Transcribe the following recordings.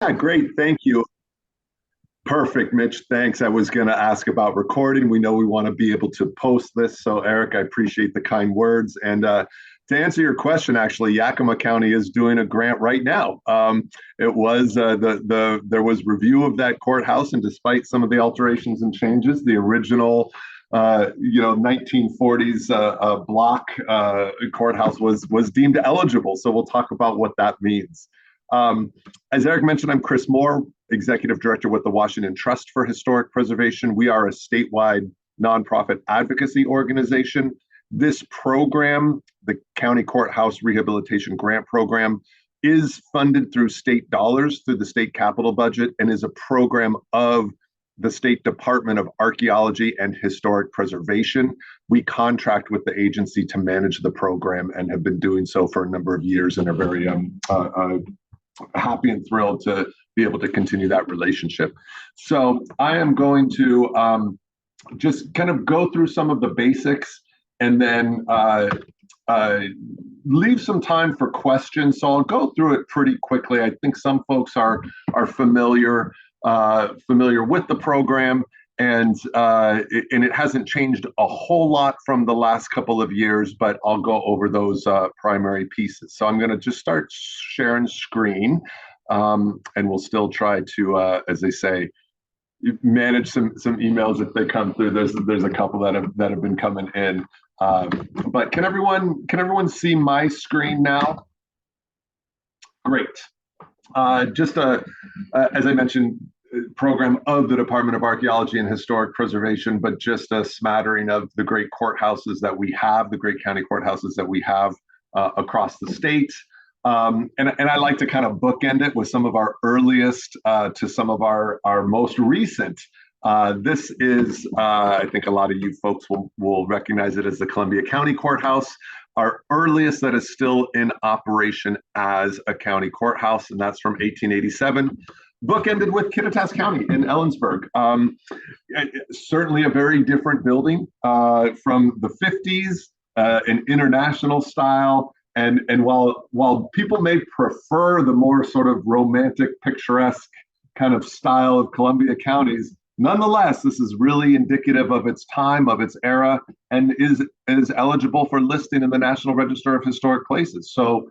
Yeah, great. Thank you. Perfect, Mitch. Thanks. I was going to ask about recording. We know we want to be able to post this. So, Eric, I appreciate the kind words. And to answer your question, actually, Yakima County is doing a grant right now. It was there was review of that courthouse, and despite some of the alterations and changes, the original 1940s block courthouse was deemed eligible. So we'll talk about what that means. As Eric mentioned, I'm Chris Moore, Executive Director with the Washington Trust for Historic Preservation. We are a statewide nonprofit advocacy organization. This program, the County Courthouse Rehabilitation Grant Program, is funded through state dollars through the state capital budget and is a program of the State Department of Archaeology and Historic Preservation. We contract with the agency to manage the program and have been doing so for a number of years and are very happy and thrilled to be able to continue that relationship. So I am going to just kind of go through some of the basics and then leave some time for questions. So I'll go through it pretty quickly. I think some folks are familiar with the program, and it hasn't changed a whole lot from the last couple of years, but I'll go over those primary pieces. So I'm going to just start sharing screen, and we'll still try to, as they say, manage some emails if they come through. There's a couple that have been coming in, but can everyone see my screen now? Great. Just as I mentioned, program of the Department of Archaeology and Historic Preservation, but just a smattering of the great courthouses that we have, the great county courthouses that we have across the state. And I like to kind of bookend it with some of our earliest to some of our most recent. This is, I think a lot of you folks will recognize it as the Columbia County Courthouse, our earliest that is still in operation as a county courthouse, and that's from 1887. Bookended with Kittitas County in Ellensburg. Certainly a very different building from the 50s, an international style. And while people may prefer the more sort of romantic, picturesque kind of style of Columbia counties, nonetheless, this is really indicative of its time, of its era, and is eligible for listing in the National Register of Historic Places. So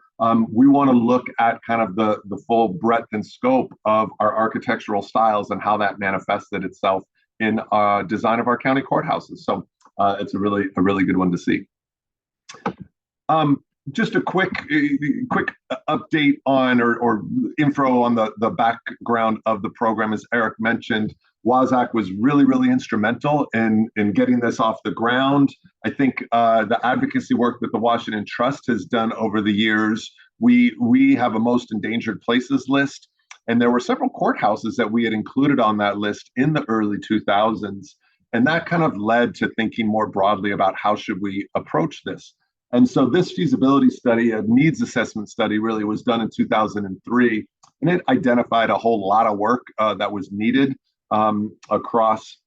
we want to look at kind of the full breadth and scope of our architectural styles and how that manifested itself in design of our county courthouses. So it's a really good one to see. Just a quick update on or info on the background of the program. As Eric mentioned, WSAC was really instrumental in getting this off the ground. I think the advocacy work that the Washington Trust has done over the years, we have a most endangered places list, and there were several courthouses that we had included on that list in the early 2000s, and that kind of led to thinking more broadly about how should we approach this. And so this feasibility study, a needs assessment study, really was done in 2003, and it identified a whole lot of work that was needed across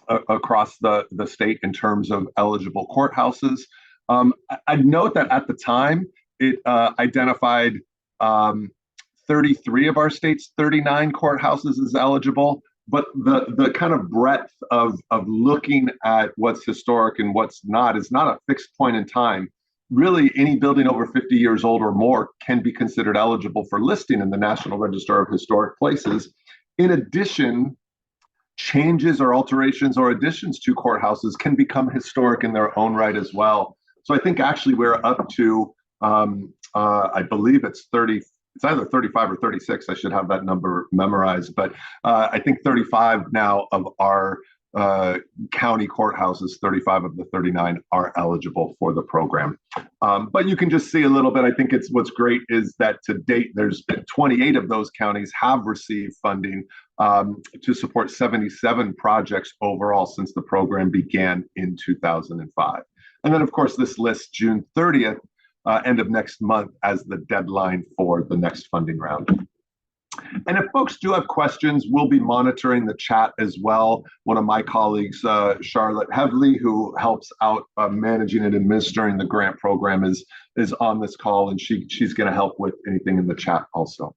the state in terms of eligible courthouses. I'd note that at the time, it identified 33 of our state's 39 courthouses as eligible, but the kind of breadth of looking at what's historic and what's not is not a fixed point in time. Really, any building over 50 years old or more can be considered eligible for listing in the National Register of Historic Places. In addition, changes or alterations or additions to courthouses can become historic in their own right as well. So I think actually we're up to, I believe it's either 35 or 36. I should have that number memorized, but I think 35 now of our county courthouses, 35 of the 39 are eligible for the program. But you can just see a little bit. I think what's great is that to date, there's been 28 of those counties have received funding to support 77 projects overall since the program began in 2005. And then, of course, this lists June 30th, end of next month, as the deadline for the next funding round. And if folks do have questions, we'll be monitoring the chat as well. One of my colleagues, Charlotte Hevley, who helps out managing and administering the grant program, is on this call, and she's going to help with anything in the chat also.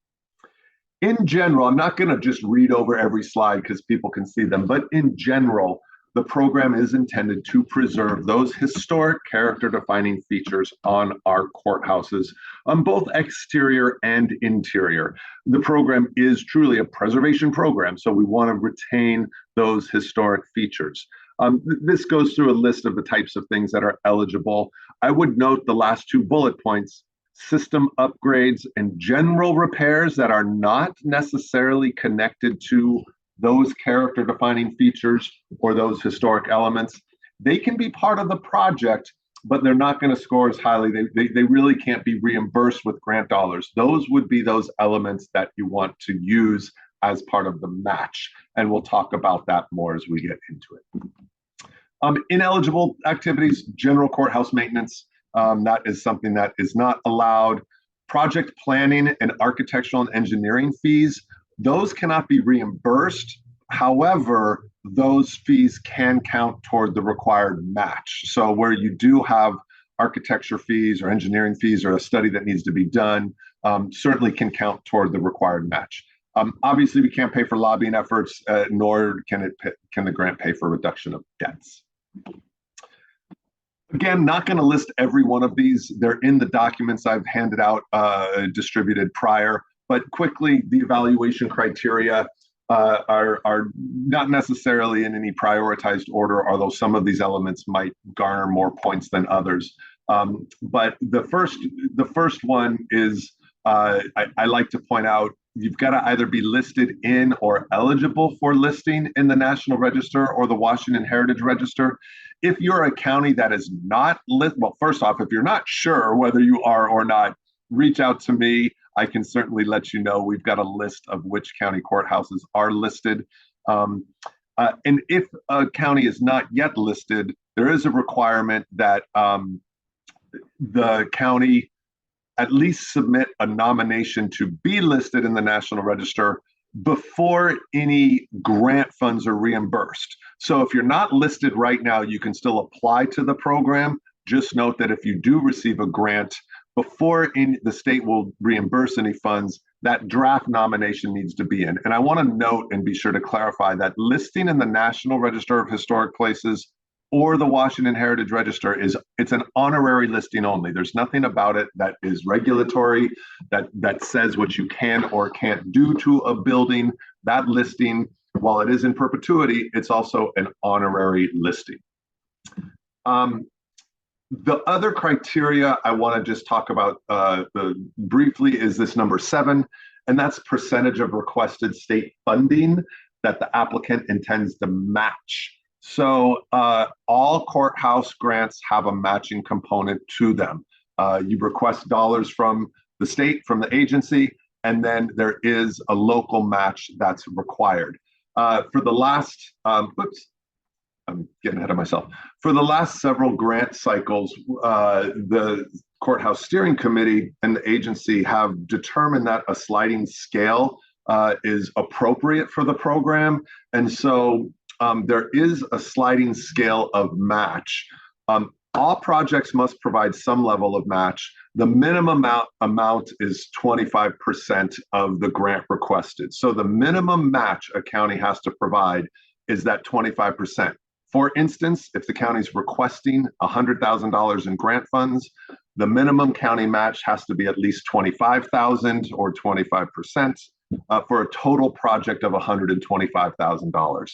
In general, I'm not going to just read over every slide because people can see them, but in general, the program is intended to preserve those historic character defining features on our courthouses, on both exterior and interior. The program is truly a preservation program, so we want to retain those historic features. This goes through a list of the types of things that are eligible. I would note the last two bullet points: system upgrades and general repairs that are not necessarily connected to those character defining features or those historic elements. They can be part of the project, but they're not going to score as highly. They really can't be reimbursed with grant dollars. Those would be those elements that you want to use as part of the match. And we'll talk about that more as we get into it. Ineligible activities: general courthouse maintenance. That is something that is not allowed. Project planning and architectural and engineering fees, those cannot be reimbursed. However, those fees can count toward the required match. So where you do have architecture fees or engineering fees or a study that needs to be done, certainly can count toward the required match. Obviously, we can't pay for lobbying efforts, nor can the grant pay for reduction of debts. Again, not going to list every one of these. They're in the documents I've handed out, distributed prior. But quickly, the evaluation criteria are not necessarily in any prioritized order, although some of these elements might garner more points than others. But the first one is, I like to point out, you've got to either be listed in or eligible for listing in the National Register or the Washington Heritage Register. If you're a county that is not well, first off, if you're not sure whether you are or not, reach out to me. I can certainly let you know. We've got a list of which county courthouses are listed. And if a county is not yet listed, there is a requirement that the county at least submit a nomination to be listed in the National Register before any grant funds are reimbursed. So if you're not listed right now, you can still apply to the program. Just note that if you do receive a grant, before the state will reimburse any funds, that draft nomination needs to be in. And I want to note and be sure to clarify that listing in the National Register of Historic Places or the Washington Heritage Register it's an honorary listing only. There's nothing about it that is regulatory, that says what you can or can't do to a building. That listing, while it is in perpetuity, it's also an honorary listing. The other criteria I want to just talk about briefly is this number 7, and that's percentage of requested state funding that the applicant intends to match. So all courthouse grants have a matching component to them. You request dollars from the state, from the agency, and then there is a local match that's required. For the last, I'm getting ahead of myself. For the last several grant cycles, the Courthouse Steering Committee and the agency have determined that a sliding scale is appropriate for the program. And so there is a sliding scale of match. All projects must provide some level of match. The minimum amount is 25% of the grant requested. So the minimum match a county has to provide is that 25%. For instance, if the county's requesting $100,000 in grant funds, the minimum county match has to be at least $25,000 or 25% for a total project of $125,000.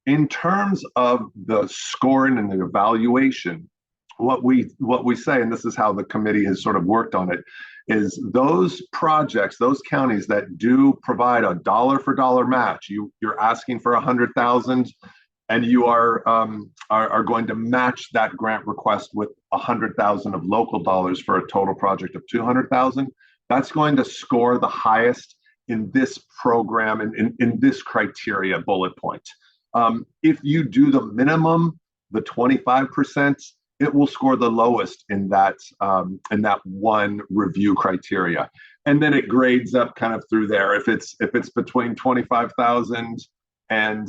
In terms of the scoring and the evaluation, what we say, and this is how the committee has sort of worked on it, is those projects, those counties that do provide a dollar for dollar match, you're asking for $100,000, and you are going to match that grant request with $100,000 of local dollars for a total project of $200,000. That's going to score the highest in this program and in this criteria bullet point. If you do the minimum, the 25%, it will score the lowest in that one review criteria, and then it grades up kind of through there. If it's between 25,000 and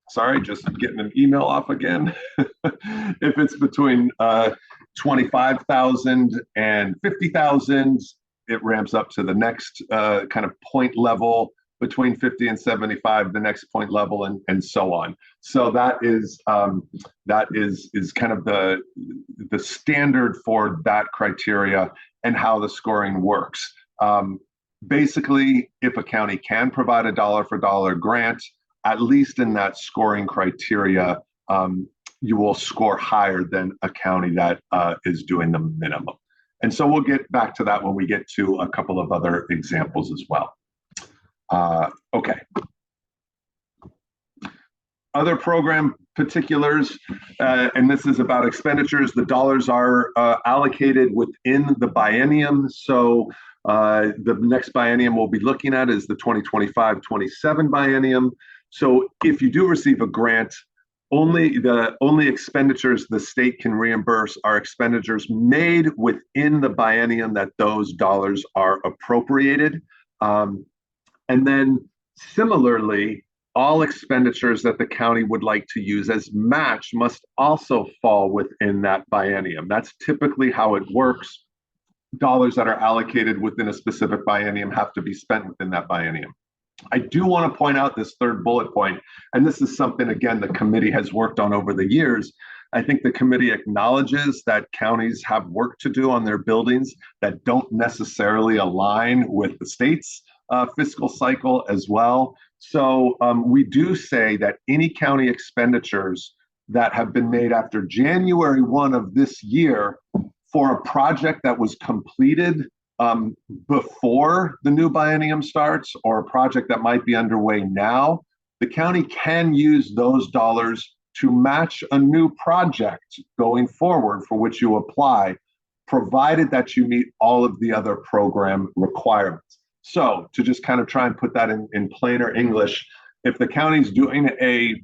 sorry, just getting an email off again. If it's between 25,000 and 50,000, it ramps up to the next kind of point level between 50 and 75, the next point level, and so on. So that is kind of the standard for that criteria and how the scoring works. Basically, if a county can provide a dollar for dollar grant, at least in that scoring criteria, you will score higher than a county that is doing the minimum. And so we'll get back to that when we get to a couple of other examples as well. Okay. Other program particulars, and this is about expenditures. The dollars are allocated within the biennium. So the next biennium we'll be looking at is the 2025-27 biennium. So if you do receive a grant, only expenditures the state can reimburse are expenditures made within the biennium that those dollars are appropriated. And then similarly, all expenditures that the county would like to use as match must also fall within that biennium. That's typically how it works. Dollars that are allocated within a specific biennium have to be spent within that biennium. I do want to point out this third bullet point, and this is something, again, the committee has worked on over the years. I think the committee acknowledges that counties have work to do on their buildings that don't necessarily align with the state's fiscal cycle as well. So we do say that any county expenditures that have been made after January 1 of this year for a project that was completed before the new biennium starts, or a project that might be underway now, the county can use those dollars to match a new project going forward for which you apply, provided that you meet all of the other program requirements. So to just kind of try and put that in plainer English, if the county's doing a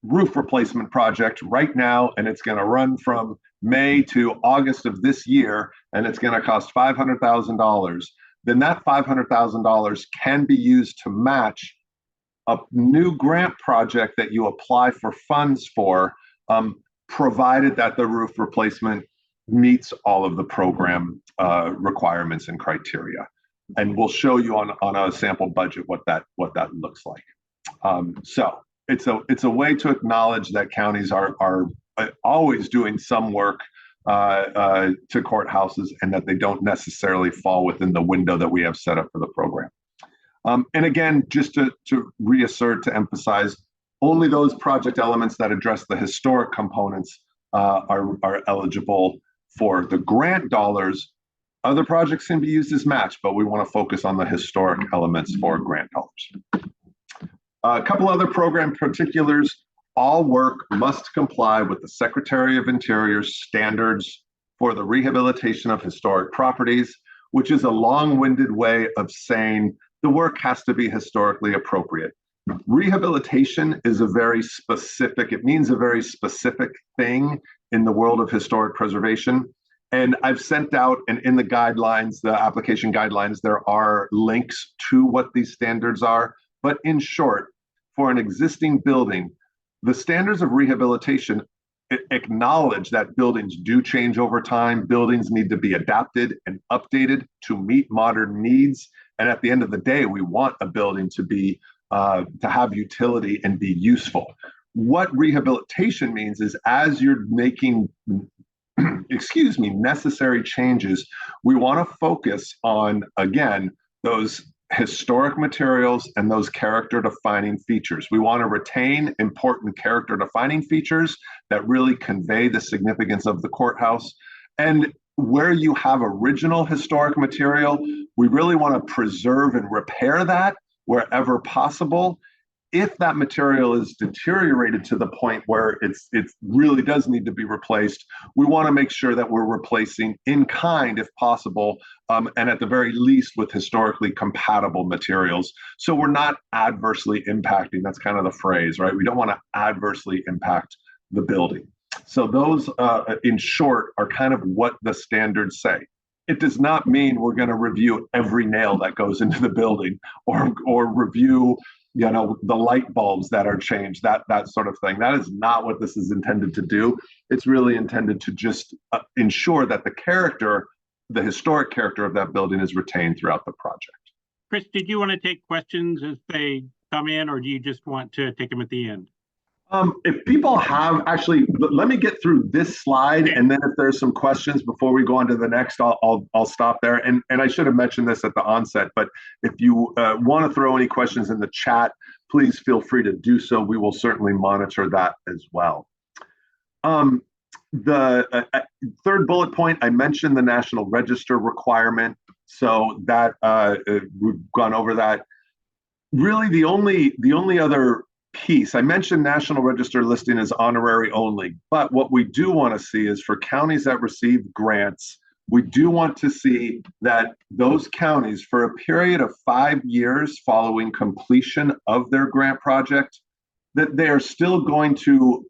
roof replacement project right now, and it's going to run from May to August of this year, and it's going to cost $500,000, then that $500,000 can be used to match a new grant project that you apply for funds for, provided that the roof replacement meets all of the program requirements and criteria. And we'll show you on a sample budget what that looks like. So it's a way to acknowledge that counties are always doing some work to courthouses, and that they don't necessarily fall within the window that we have set up for the program. And again, just to reassert, to emphasize, only those project elements that address the historic components are eligible for the grant dollars. Other projects can be used as match, but we want to focus on the historic elements for grant dollars. A couple other program particulars. All work must comply with the Secretary of Interior's standards for the rehabilitation of historic properties, which is a long-winded way of saying the work has to be historically appropriate. Rehabilitation is it means a very specific thing in the world of historic preservation. And I've sent out, and in the guidelines, the application guidelines, there are links to what these standards are. But in short, for an existing building, the standards of rehabilitation acknowledge that buildings do change over time. Buildings need to be adapted and updated to meet modern needs. And at the end of the day, we want a building to have utility and be useful. What rehabilitation means is, as you're making necessary changes, we want to focus on, again, those historic materials and those character defining features. We want to retain important character defining features that really convey the significance of the courthouse. And where you have original historic material, we really want to preserve and repair that wherever possible. If that material is deteriorated to the point where it really does need to be replaced, we want to make sure that we're replacing in kind, if possible, and at the very least with historically compatible materials. So we're not adversely impacting, that's kind of the phrase, right? We don't want to adversely impact the building. So those, in short, are kind of what the standards say. It does not mean we're going to review every nail that goes into the building, or review the light bulbs that are changed, that sort of thing. That is not what this is intended to do. It's really intended to just ensure that the character the historic character of that building is retained throughout the project. Chris, did you want to take questions as they come in, or do you just want to take them at the end? If people have, actually, let me get through this slide, and then if there's some questions before we go on to the next, I'll stop there. And I should have mentioned this at the onset, but if you want to throw any questions in the chat, please feel free to do so. We will certainly monitor that as well. The third bullet point, I mentioned the National Register requirement. So that we've gone over that. Really, the only other piece, I mentioned National Register listing as honorary only, but what we do want to see is for counties that receive grants, we do want to see that those counties, for a period of 5 years following completion of their grant project, that they are still going to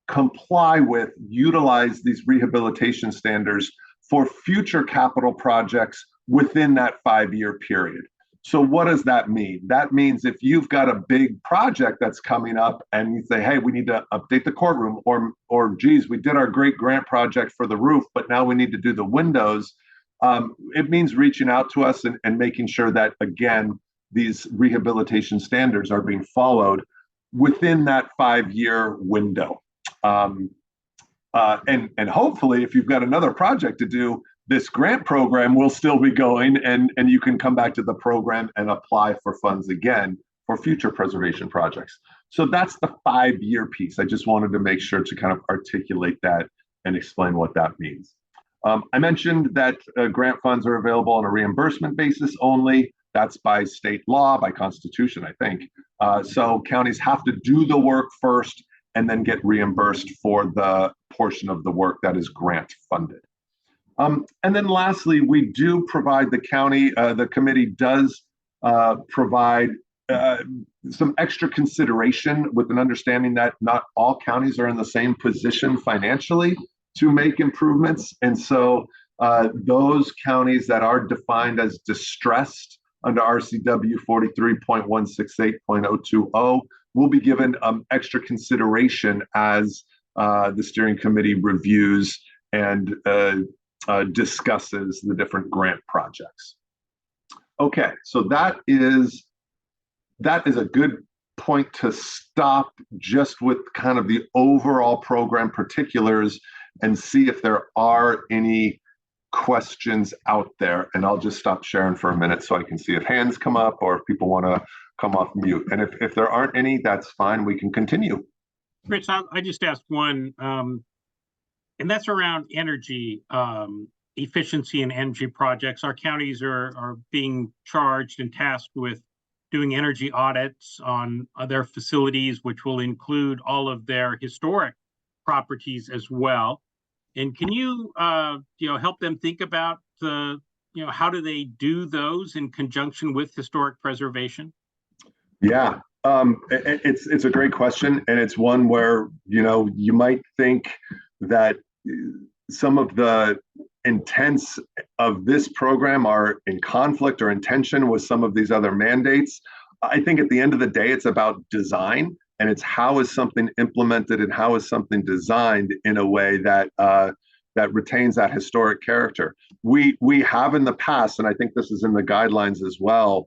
comply with, utilize these rehabilitation standards for future capital projects within that 5-year period. So what does that mean? That means if you've got a big project that's coming up and you say, hey, we need to update the courtroom, or geez, we did our great grant project for the roof, but now we need to do the windows. It means reaching out to us and making sure that, again, these rehabilitation standards are being followed within that 5-year window. And hopefully, if you've got another project to do, this grant program will still be going, and you can come back to the program and apply for funds again for future preservation projects. So that's the 5-year piece. I just wanted to make sure to kind of articulate that and explain what that means. I mentioned that grant funds are available on a reimbursement basis only. That's by state law, by constitution, I think. So counties have to do the work first and then get reimbursed for the portion of the work that is grant funded. And then lastly, we do provide the committee does provide some extra consideration with an understanding that not all counties are in the same position financially to make improvements. And so those counties that are defined as distressed under RCW 43.168.020 will be given extra consideration as the steering committee reviews and discusses the different grant projects. Okay, so that is a good point to stop just with kind of the overall program particulars and see if there are any questions out there. And I'll just stop sharing for a minute so I can see if hands come up or if people want to come off mute. And if there aren't any, that's fine. We can continue. Rich, I just asked one, and that's around energy efficiency and energy projects. Our counties are being charged and tasked with doing energy audits on their facilities, which will include all of their historic properties as well. And can you, help them think about how do they do those in conjunction with historic preservation? Yeah, it's a great question, and it's one where you might think that some of the intents of this program are in conflict or in tension with some of these other mandates. I think at the end of the day, it's about design, and it's how is something implemented and how is something designed in a way that that retains that historic character. We have in the past, and I think this is in the guidelines as well,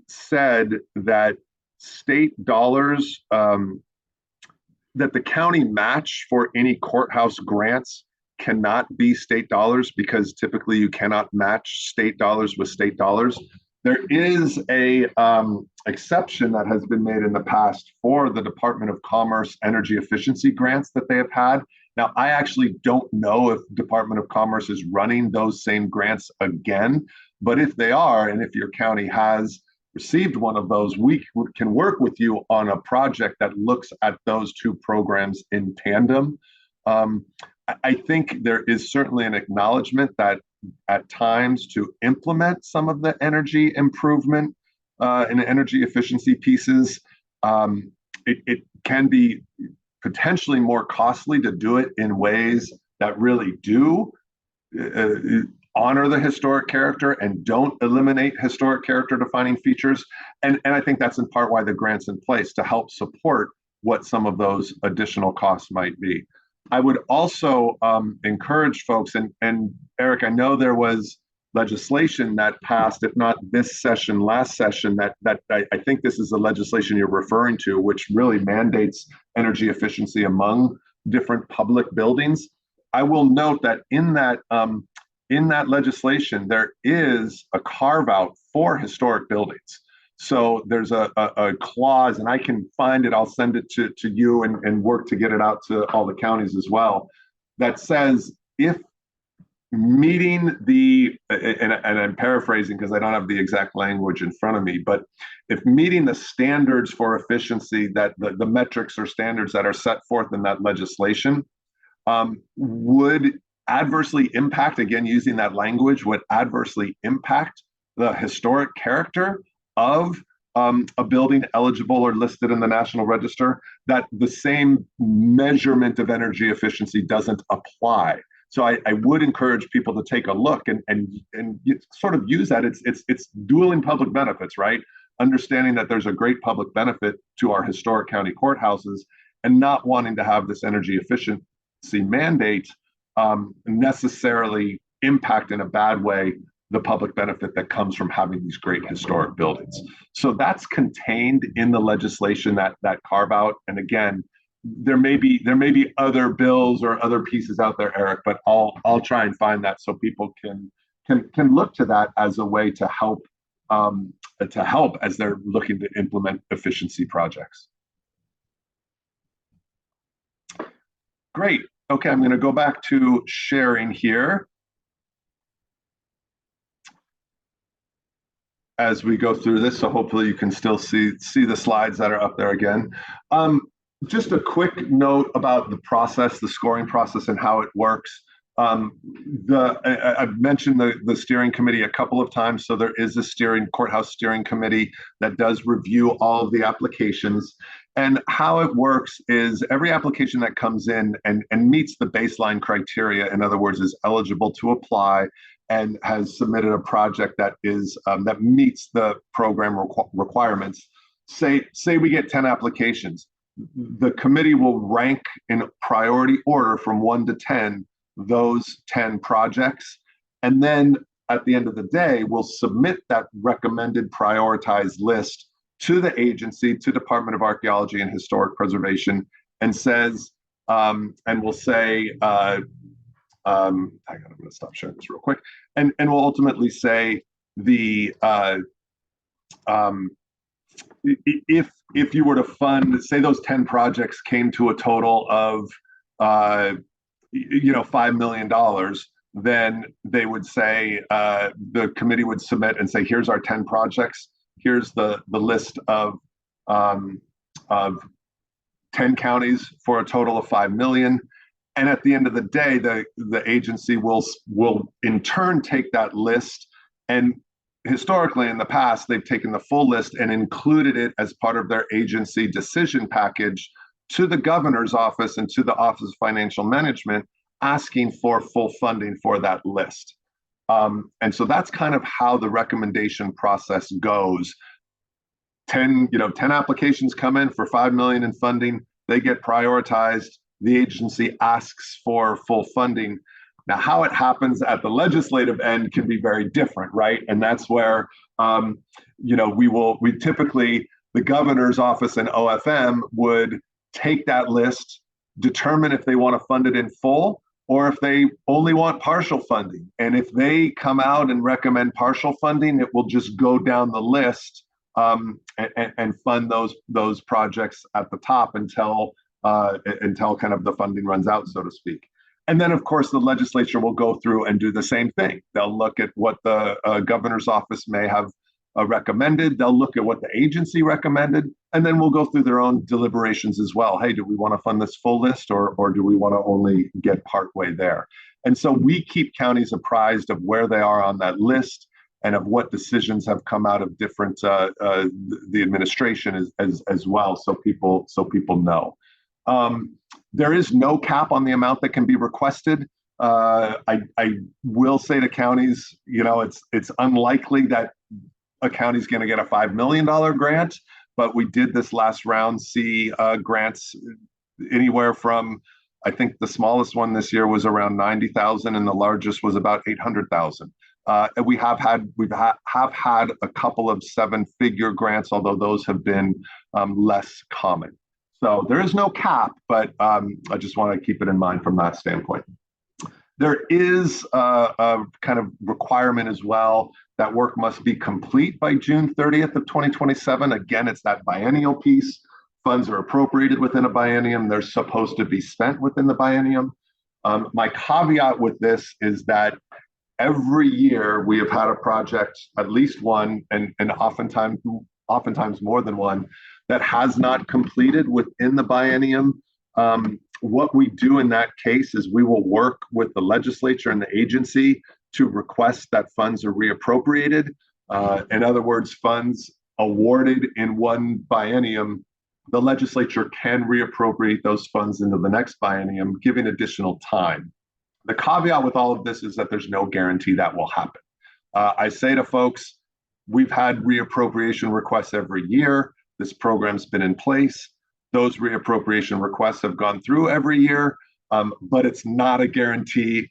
said that state dollars, that the county match for any courthouse grants cannot be state dollars, because typically you cannot match state dollars with state dollars. There is a exception that has been made in the past for the Department of Commerce energy efficiency grants that they have had. Now, I actually don't know if Department of Commerce is running those same grants again, but if they are, and if your county has received one of those, we can work with you on a project that looks at those two programs in tandem. I think there is certainly an acknowledgement that at times to implement some of the energy improvement and energy efficiency pieces, it can be potentially more costly to do it in ways that really do honor the historic character and don't eliminate historic character defining features. And I think that's in part why the grant's in place, to help support what some of those additional costs might be. I would also encourage folks, and Eric, I know there was legislation that passed, if not this session, last session, that I think this is the legislation you're referring to, which really mandates energy efficiency among different public buildings. I will note that in that legislation, there is a carve out for historic buildings. So there's a clause, and I can find it. I'll send it to you and work to get it out to all the counties as well. That says if meeting the, and I'm paraphrasing because I don't have the exact language in front of me, but if meeting the standards for efficiency, that the metrics or standards that are set forth in that legislation would adversely impact, again, using that language, would adversely impact the historic character of a building eligible or listed in the National Register, that the same measurement of energy efficiency doesn't apply. So I would encourage people to take a look and sort of use that. It's dueling public benefits, right? Understanding that there's a great public benefit to our historic county courthouses, and not wanting to have this energy efficiency mandate necessarily impact in a bad way the public benefit that comes from having these great historic buildings. So that's contained in the legislation, that carve out. And again, there may be other bills or other pieces out there, Eric, but I'll try and find that so people can look to that as a way to help as they're looking to implement efficiency projects. Great. Okay, I'm going to go back to sharing here as we go through this. So hopefully you can still see the slides that are up there again. Just a quick note about the process, the scoring process, and how it works. I've mentioned the steering committee a couple of times. So there is a courthouse steering committee that does review all of the applications. And how it works is every application that comes in and meets the baseline criteria, in other words, is eligible to apply and has submitted a project that is that meets the program requirements. Say we get 10 applications. The committee will rank in priority order from 1 to 10 those 10 projects, and then at the end of the day, we'll submit that recommended prioritized list to the agency, to Department of Archaeology and Historic Preservation, and says, and we'll say, hang on, I'm going to stop sharing this real quick, and we'll ultimately say the if you were to fund, say those 10 projects came to a total of $5 million, then they would say, the committee would submit and say, here's our 10 projects. Here's the list of 10 counties for a total of 5 million. And at the end of the day, the agency will in turn take that list, and historically in the past, they've taken the full list and included it as part of their agency decision package to the governor's office and to the Office of Financial Management, asking for full funding for that list. And so that's kind of how the recommendation process goes. 10 applications come in for 5 million in funding, they get prioritized, the agency asks for full funding. Now, how it happens at the legislative end can be very different, right? And that's where, we typically, the governor's office and OFM would take that list, determine if they want to fund it in full or if they only want partial funding. And if they come out and recommend partial funding, it will just go down the list and fund those projects at the top until kind of the funding runs out, so to speak. And then, of course, the legislature will go through and do the same thing. They'll look at what the governor's office may have recommended. They'll look at what the agency recommended, and then we'll go through their own deliberations as well. Hey, do we want to fund this full list, or do we want to only get partway there? And so we keep counties apprised of where they are on that list and of what decisions have come out of different the administration as well, so people know. There is no cap on the amount that can be requested. I will say to counties, it's unlikely that a county's going to get a $5 million grant, but we did this last round see grants anywhere from I think the smallest one this year was around 90,000, and the largest was about 800,000. And have had a couple of seven-figure grants, although those have been less common. So there is no cap, but I just want to keep it in mind from that standpoint. There is a kind of requirement as well that work must be complete by June 30th of 2027. Again, it's that biennial piece. Funds are appropriated within a biennium. They're supposed to be spent within the biennium. My caveat with this is that every year we have had a project, at least one, and oftentimes more than one, that has not completed within the biennium. What we do in that case is we will work with the legislature and the agency to request that funds are reappropriated. In other words, funds awarded in one biennium, the legislature can reappropriate those funds into the next biennium, giving additional time. The caveat with all of this is that there's no guarantee that will happen. I say to folks, we've had reappropriation requests every year. This program's been in place. Those reappropriation requests have gone through every year, but it's not a guarantee.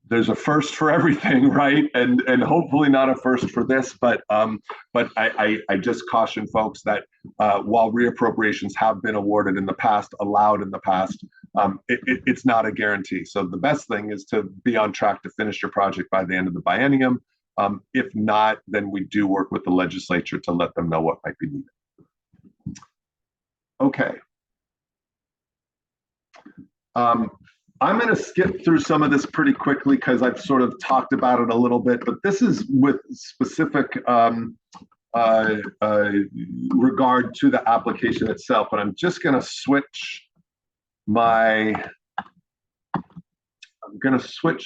There's a first for everything, right? And hopefully not a first for this, but I just caution folks that while reappropriations have been awarded in the past, allowed in the past, it's not a guarantee. So the best thing is to be on track to finish your project by the end of the biennium. If not, then we do work with the legislature to let them know what might be needed. Okay. I'm going to skip through some of this pretty quickly because I've sort of talked about it a little bit, but this is with specific regard to the application itself. But I'm just going to switch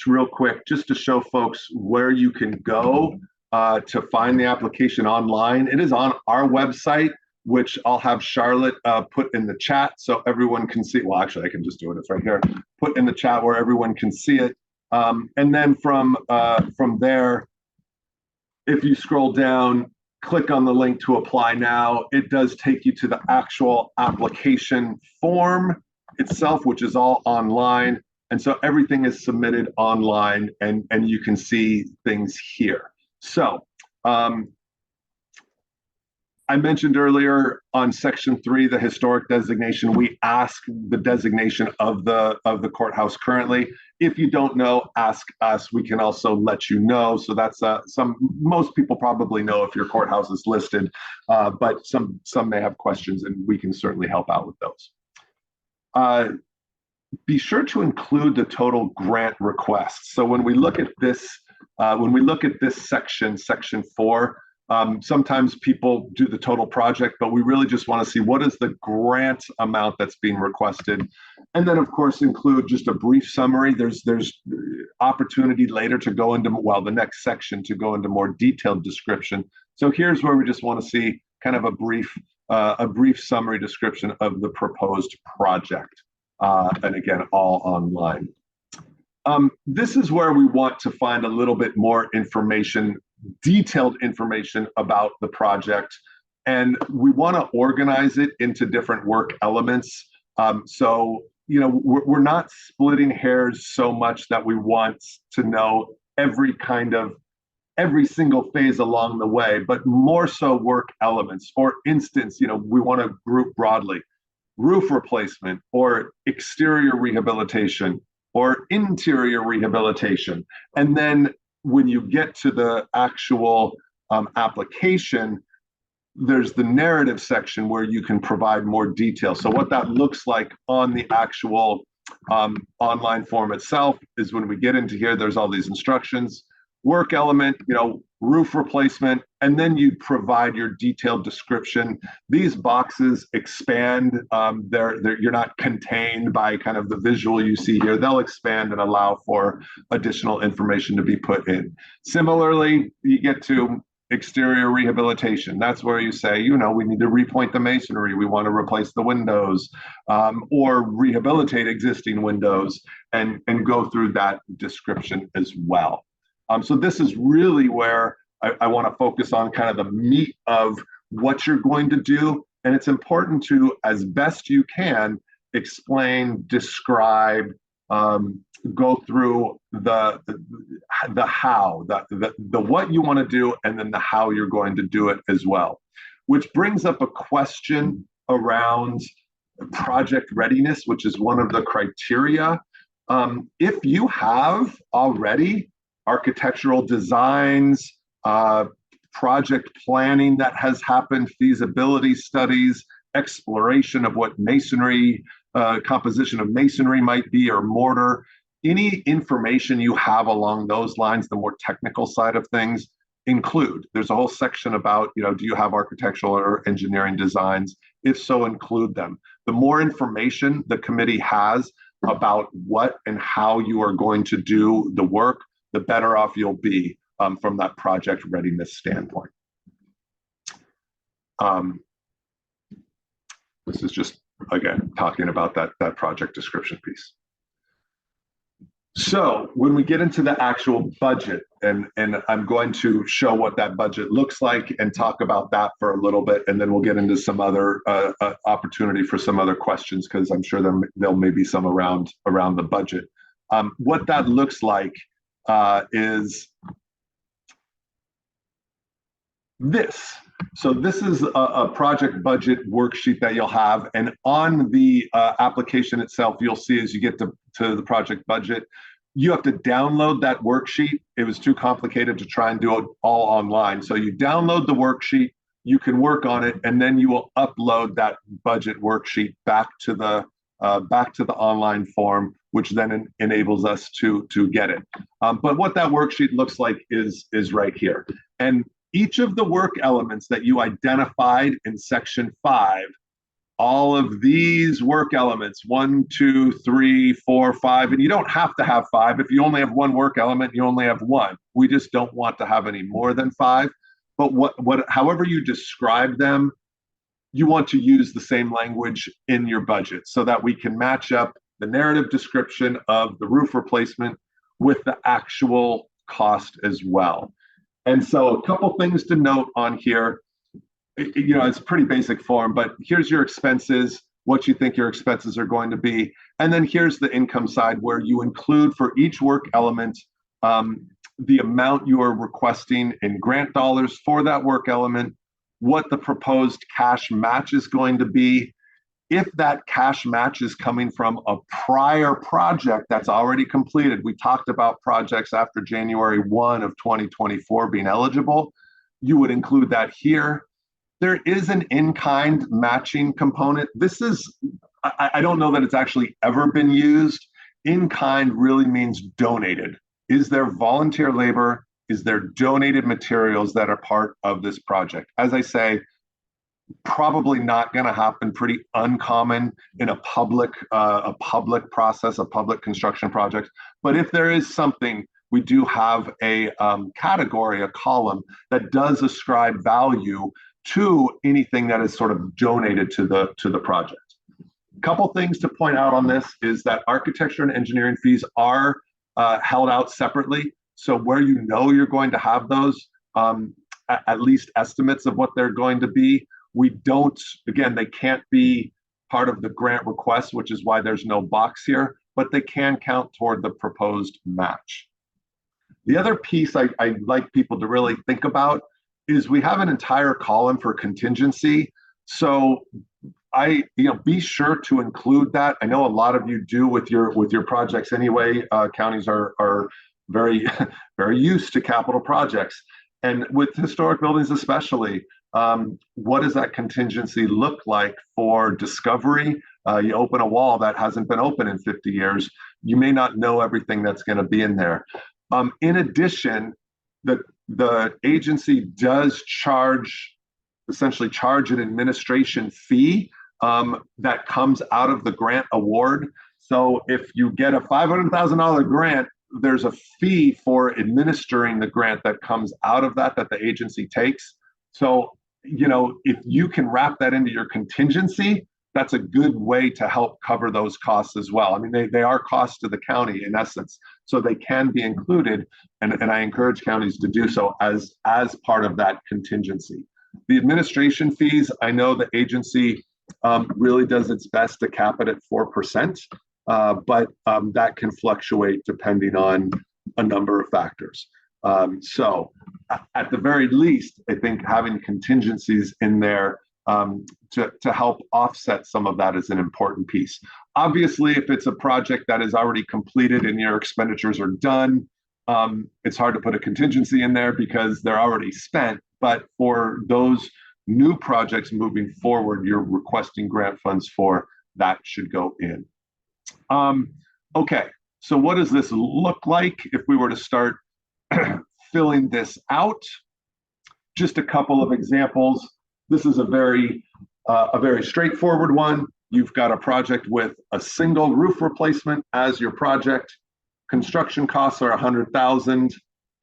real quick just to show folks where you can go to find the application online. It is on our website, which I'll have Charlotte put in the chat so everyone can see. Well, actually, I can just do it. It's right here. Put in the chat where everyone can see it. And then from there, if you scroll down, click on the link to apply now. It does take you to the actual application form itself, which is all online. And so everything is submitted online, and you can see things here. So I mentioned earlier on section 3, the historic designation, we ask the designation of the courthouse currently. If you don't know, ask us. We can also let you know. So that's most people probably know if your courthouse is listed, but some may have questions, and we can certainly help out with those. Be sure to include the total grant requests. So when we look at this, section 4, sometimes people do the total project, but we really just want to see what is the grant amount that's being requested. And then, of course, include just a brief summary. There's opportunity later to go into, well, the next section to go into more detailed description. So here's where we just want to see kind of a brief summary description of the proposed project. And again, all online. This is where we want to find a little bit more information, detailed information about the project, and we want to organize it into different work elements. So, we're not splitting hairs so much that we want to know every single phase along the way, but more so work elements. For instance, we want to group broadly roof replacement or exterior rehabilitation or interior rehabilitation. And then when you get to the actual application, there's the narrative section where you can provide more detail. So what that looks like on the actual online form itself is when we get into here, there's all these instructions, work element, roof replacement, and then you provide your detailed description. These boxes expand. You're not contained by kind of the visual you see here. They'll expand and allow for additional information to be put in. Similarly, you get to exterior rehabilitation. That's where you say, we need to repoint the masonry. We want to replace the windows or rehabilitate existing windows and go through that description as well. So this is really where I want to focus on kind of the meat of what you're going to do. And it's important to, as best you can, explain, describe, go through the how, the what you want to do, and then the how you're going to do it as well. Which brings up a question around project readiness, which is one of the criteria. If you have already architectural designs, project planning that has happened, feasibility studies, exploration of what masonry, composition of masonry might be, or mortar, any information you have along those lines, the more technical side of things, include. There's a whole section about, do you have architectural or engineering designs? If so, include them. The more information the committee has about what and how you are going to do the work, the better off you'll be from that project readiness standpoint. This is just, again, talking about that project description piece. So when we get into the actual budget, and I'm going to show what that budget looks like and talk about that for a little bit, and then we'll get into some other opportunity for some other questions, because I'm sure there may be some around the budget. What that looks like is this. So this is a project budget worksheet that you'll have, and on the application itself, you'll see as you get to the project budget, you have to download that worksheet. It was too complicated to try and do it all online. So you download the worksheet, you can work on it, and then you will upload that budget worksheet back to the online form, which then enables us to get it. But what that worksheet looks like is right here. And each of the work elements that you identified in section 5, all of these work elements, 1, 2, 3, 4, 5, and you don't have to have 5. If you only have one work element, you only have 1. We just don't want to have any more than 5. But however you describe them, you want to use the same language in your budget so that we can match up the narrative description of the roof replacement with the actual cost as well. And so a couple things to note on here. It's a pretty basic form, but here's your expenses, what you think your expenses are going to be. And then here's the income side, where you include for each work element the amount you are requesting in grant dollars for that work element, what the proposed cash match is going to be. If that cash match is coming from a prior project that's already completed, we talked about projects after January 1 of 2024 being eligible, you would include that here. There is an in-kind matching component. This is, I don't know that it's actually ever been used. In-kind really means donated. Is there volunteer labor? Is there donated materials that are part of this project? As I say, probably not going to happen, pretty uncommon in a public process, a public construction project. But if there is something, we do have a category, a column that does ascribe value to anything that is sort of donated to the project. A couple things to point out on this is that architecture and engineering fees are held out separately. So where you're going to have those, at least estimates of what they're going to be, we don't, again, they can't be part of the grant request, which is why there's no box here, but they can count toward the proposed match. The other piece I'd like people to really think about is we have an entire column for contingency. So be sure to include that. I know a lot of you do with your projects anyway. Counties are very, very used to capital projects. And with historic buildings especially, what does that contingency look like for discovery? You open a wall that hasn't been open in 50 years. You may not know everything that's going to be in there. In addition, the agency does essentially charge an administration fee that comes out of the grant award. So if you get a $500,000 grant, there's a fee for administering the grant that comes out of that the agency takes. So, if you can wrap that into your contingency, that's a good way to help cover those costs as well. I mean, they are costs to the county in essence, so they can be included, and I encourage counties to do so as part of that contingency. The administration fees, I know the agency really does its best to cap it at 4%, but that can fluctuate depending on a number of factors. So at the very least, I think having contingencies in there to help offset some of that is an important piece. Obviously, if it's a project that is already completed and your expenditures are done, it's hard to put a contingency in there because they're already spent. But for those new projects moving forward, you're requesting grant funds for, that should go in. Okay, so what does this look like if we were to start filling this out? Just a couple of examples. This is a very straightforward one. You've got a project with a single roof replacement as your project. Construction costs are $100,000.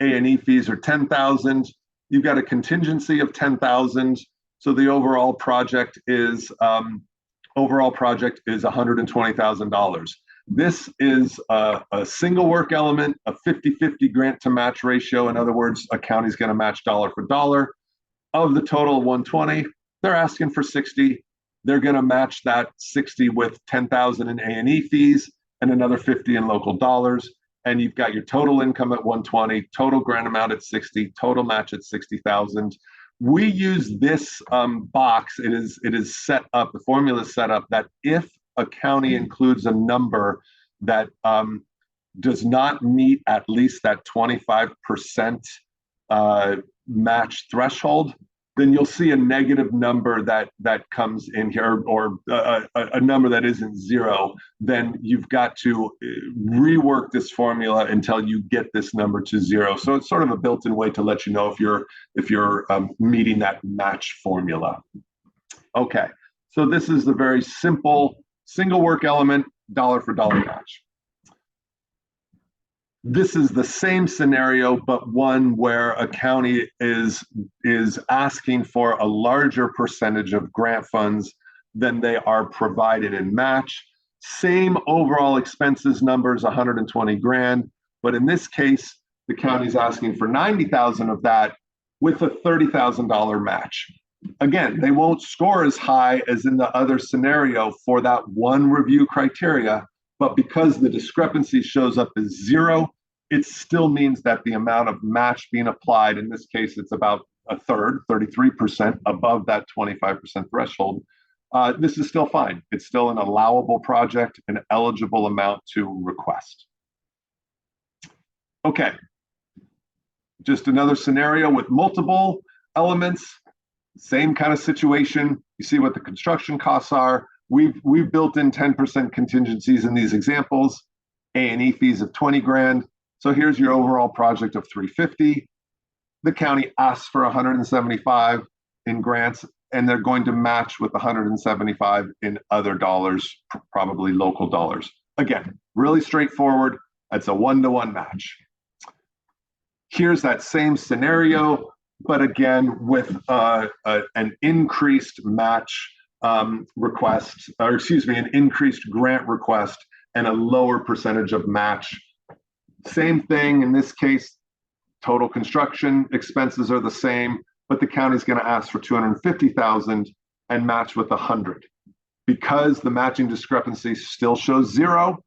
A&E fees are $10,000. You've got a contingency of $10,000. So the overall project is $120,000. This is a single work element, a 50-50 grant to match ratio. In other words, a county's going to match dollar for dollar. Of the total 120, they're asking for 60. They're going to match that 60 with 10,000 in A&E fees and another 50 in local dollars. And you've got your total income at 120, total grant amount at 60, total match at 60,000. We use this box. It is set up. The formula is set up that if a county includes a number that does not meet at least that 25% match threshold, then you'll see a negative number that comes in here, or a number that isn't zero. Then you've got to rework this formula until you get this number to zero. So it's sort of a built-in way to let you know if you're meeting that match formula. Okay, so this is the very simple single work element, dollar for dollar match. This is the same scenario, but one where a county is asking for a larger percentage of grant funds than they are provided in match. Same overall expenses numbers, 120 grand, but in this case, the county's asking for 90,000 of that with a $30,000 match. Again, they won't score as high as in the other scenario for that one review criteria, but because the discrepancy shows up as zero, it still means that the amount of match being applied, in this case, it's about a third, 33% above that 25% threshold. This is still fine. It's still an allowable project, an eligible amount to request. Okay, just another scenario with multiple elements, same kind of situation. You see what the construction costs are. We've built in 10% contingencies in these examples, A&E fees of 20 grand. So here's your overall project of 350. The county asks for 175 in grants, and they're going to match with 175 in other dollars, probably local dollars. Again, really straightforward. It's a one-to-one match. Here's that same scenario, but again, with an increased match request, or excuse me, an increased grant request and a lower percentage of match. Same thing in this case, total construction expenses are the same, but the county's going to ask for 250,000 and match with 100. Because the matching discrepancy still shows zero,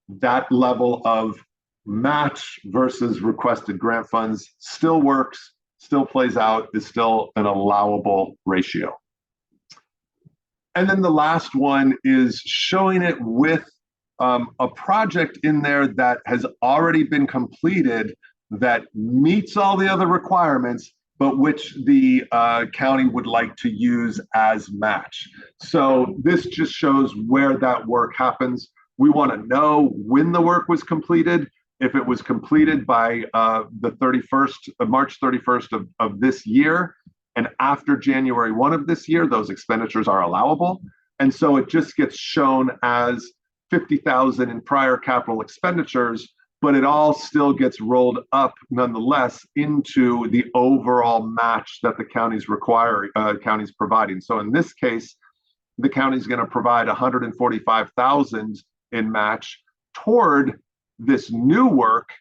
that level of match versus requested grant funds still works, still plays out, is still an allowable ratio. And then the last one is showing it with a project in there that has already been completed that meets all the other requirements, but which the county would like to use as match. So this just shows where that work happens. We want to know when the work was completed. If it was completed by the 31st, March 31st of this year, and after January 1 of this year, those expenditures are allowable. And so it just gets shown as 50,000 in prior capital expenditures, but it all still gets rolled up nonetheless into the overall match that the county's providing. So in this case, the county's going to provide 145,000 in match toward this new work.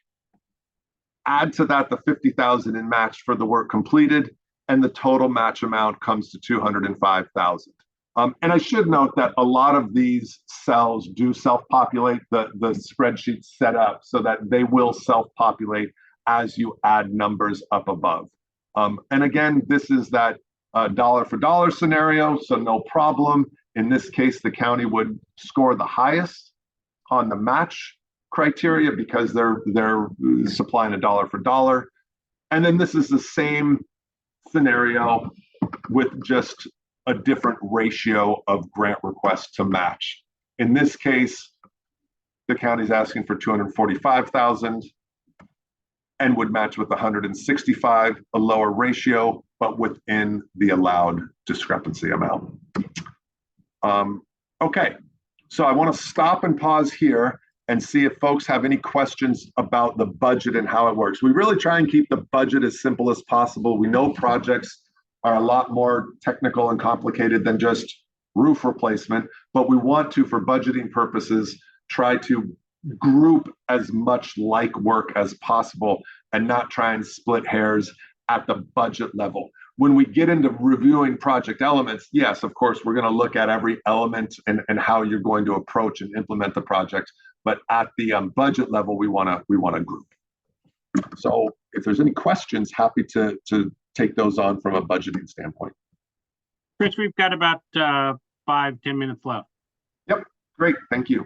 Add to that the 50,000 in match for the work completed, and the total match amount comes to 205,000. And I should note that a lot of these cells do self-populate. The spreadsheet set up so that they will self-populate as you add numbers up above. And again, this is that dollar for dollar scenario, so no problem. In this case, the county would score the highest on the match criteria because they're supplying a dollar for dollar. And then this is the same scenario with just a different ratio of grant requests to match. In this case, the county's asking for 245,000 and would match with 165, a lower ratio, but within the allowed discrepancy amount. Okay, so I want to stop and pause here and see if folks have any questions about the budget and how it works. We really try and keep the budget as simple as possible. We know projects are a lot more technical and complicated than just roof replacement, but we want to, for budgeting purposes, try to group as much like work as possible and not try and split hairs at the budget level. When we get into reviewing project elements, yes, of course, we're going to look at every element and how you're going to approach and implement the project. But at the budget level, we want to group. So if there's any questions, happy to take those on from a budgeting standpoint. Chris, we've got about 5-10 minutes left. Yep, great, thank you.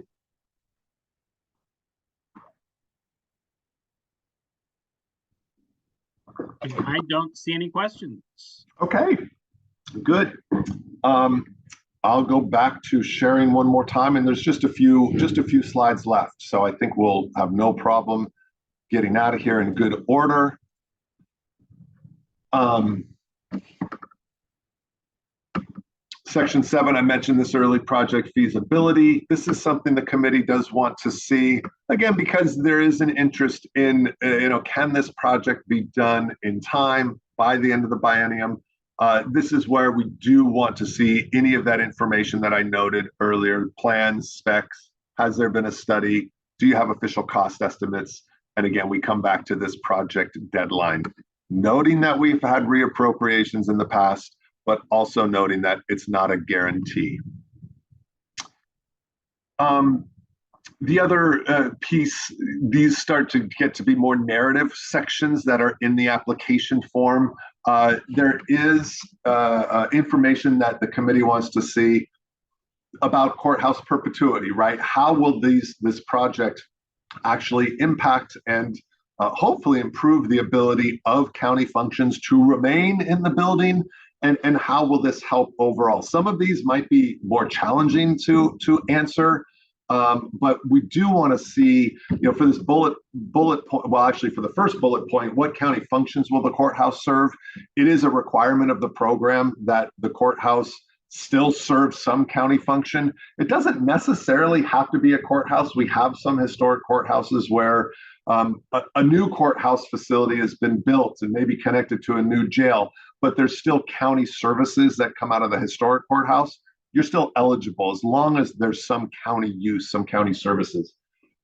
I don't see any questions. Okay, good. I'll go back to sharing one more time, and there's just a few slides left, so I think we'll have no problem getting out of here in good order. Section 7, I mentioned this early, project feasibility. This is something the committee does want to see, again, because there is an interest in, can this project be done in time by the end of the biennium? This is where we do want to see any of that information that I noted earlier, plans, specs, has there been a study? Do you have official cost estimates? And again, we come back to this project deadline, noting that we've had reappropriations in the past, but also noting that it's not a guarantee. The other piece, these start to get to be more narrative sections that are in the application form. There is information that the committee wants to see about courthouse perpetuity, right? How will this project actually impact and hopefully improve the ability of county functions to remain in the building? And how will this help overall? Some of these might be more challenging to answer, but we do want to see, for this bullet point, well, actually for the first bullet point, what county functions will the courthouse serve? It is a requirement of the program that the courthouse still serves some county function. It doesn't necessarily have to be a courthouse. We have some historic courthouses where a new courthouse facility has been built and maybe connected to a new jail, but there's still county services that come out of the historic courthouse. You're still eligible as long as there's some county use, some county services.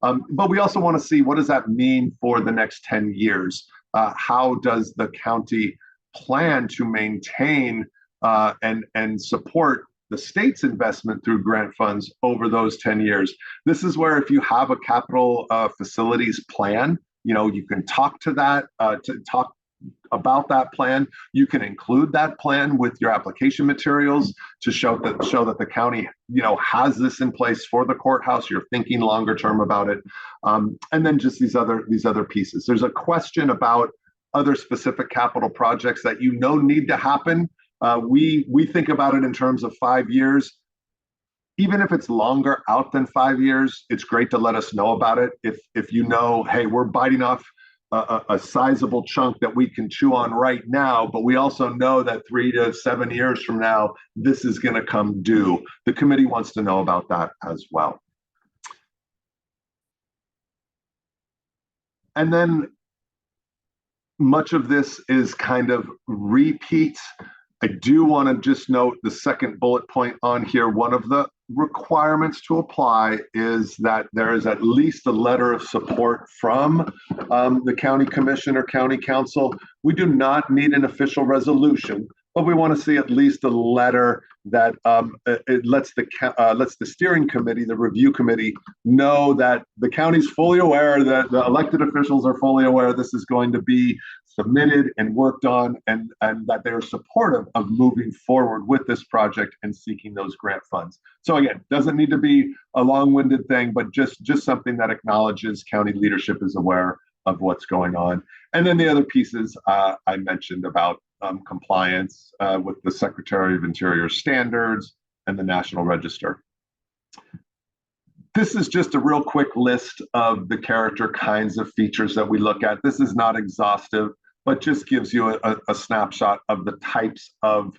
But we also want to see, what does that mean for the next 10 years? How does the county plan to maintain and support the state's investment through grant funds over those 10 years? This is where, if you have a capital facilities plan, you can talk to that, to talk about that plan. You can include that plan with your application materials to show that the county, has this in place for the courthouse. You're thinking longer term about it, and then just these other pieces. There's a question about other specific capital projects that need to happen. We think about it in terms of 5 years. Even if it's longer out than 5 years, it's great to let us know about it. If hey, we're biting off a sizable chunk that we can chew on right now, but we also know that 3 to 7 years from now, this is going to come due. The committee wants to know about that as well. And then much of this is kind of repeat. I do want to just note the second bullet point on here. One of the requirements to apply is that there is at least a letter of support from the county commission or county council. We do not need an official resolution, but we want to see at least a letter that it lets the steering committee, the review committee, know that the county's fully aware, that the elected officials are fully aware this is going to be submitted and worked on, and that they're supportive of moving forward with this project and seeking those grant funds. So again, doesn't need to be a long-winded thing, but just something that acknowledges county leadership is aware of what's going on. And then the other pieces I mentioned about compliance with the Secretary of Interior standards and the National Register. This is just a real quick list of the character kinds of features that we look at. This is not exhaustive, but just gives you a snapshot of the types of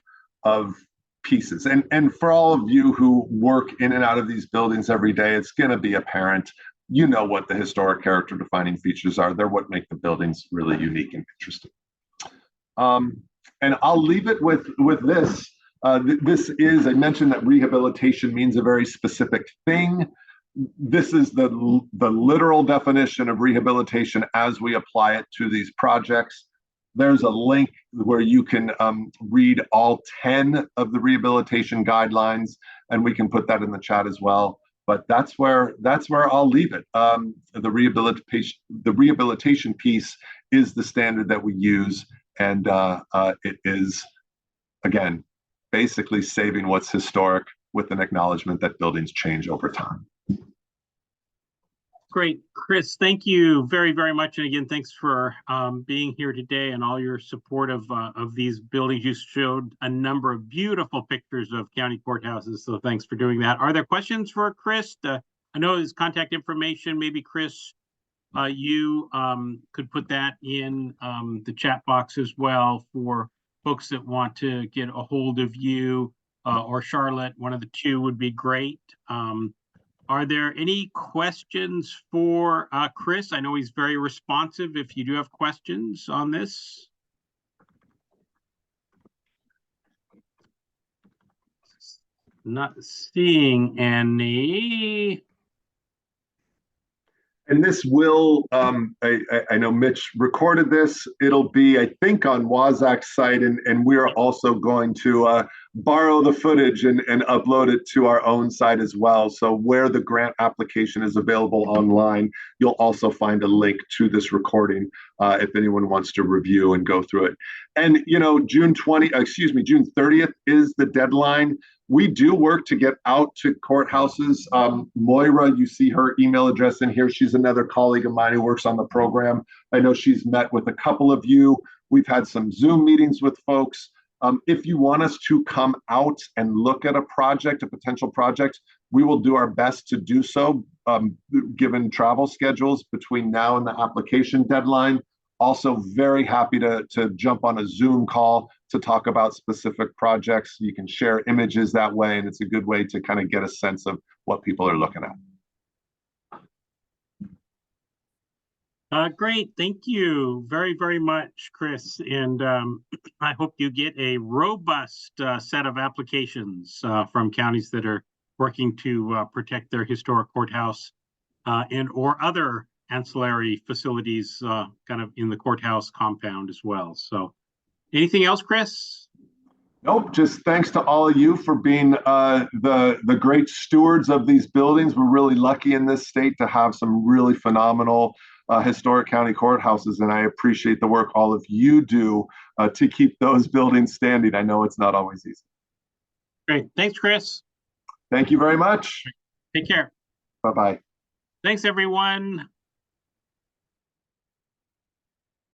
pieces. And for all of you who work in and out of these buildings every day, it's going to be apparent. You know what the historic character defining features are. They're what make the buildings really unique and interesting. And I'll leave it with this. This is, I mentioned that rehabilitation means a very specific thing. This is the literal definition of rehabilitation as we apply it to these projects. There's a link where you can read all 10 of the rehabilitation guidelines, and we can put that in the chat as well. But that's where I'll leave it. The rehabilitation piece is the standard that we use, and it is, again, basically saving what's historic with an acknowledgement that buildings change over time. Great, Chris, thank you very, very much. And again, thanks for being here today and all your support of these buildings. You showed a number of beautiful pictures of county courthouses, so thanks for doing that. Are there questions for Chris? I know his contact information. Maybe, Chris, you could put that in the chat box as well for folks that want to get a hold of you or Charlotte. One of the two would be great. Are there any questions for Chris? I know he's very responsive if you do have questions on this. Not seeing any. And this will, I know Mitch recorded this. It'll be, I think, on WSAC's site, and we're also going to borrow the footage and upload it to our own site as well. So where the grant application is available online, you'll also find a link to this recording if anyone wants to review and go through it. And, you know, June 30th is the deadline. We do work to get out to courthouses. Moira, you see her email address in here. She's another colleague of mine who works on the program. I know she's met with a couple of you. We've had some Zoom meetings with folks. If you want us to come out and look at a project, a potential project, we will do our best to do so, given travel schedules between now and the application deadline. Also very happy to jump on a Zoom call to talk about specific projects. You can share images that way, and it's a good way to kind of get a sense of what people are looking at. Great, thank you very, very much, Chris. And I hope you get a robust set of applications from counties that are working to protect their historic courthouse and or other ancillary facilities kind of in the courthouse compound as well. So anything else, Chris? Nope, just thanks to all of you for being the great stewards of these buildings. We're really lucky in this state to have some really phenomenal historic county courthouses, and I appreciate the work all of you do to keep those buildings standing. I know it's not always easy. Great, thanks, Chris. Thank you very much. Take care. Bye-bye. Thanks, everyone.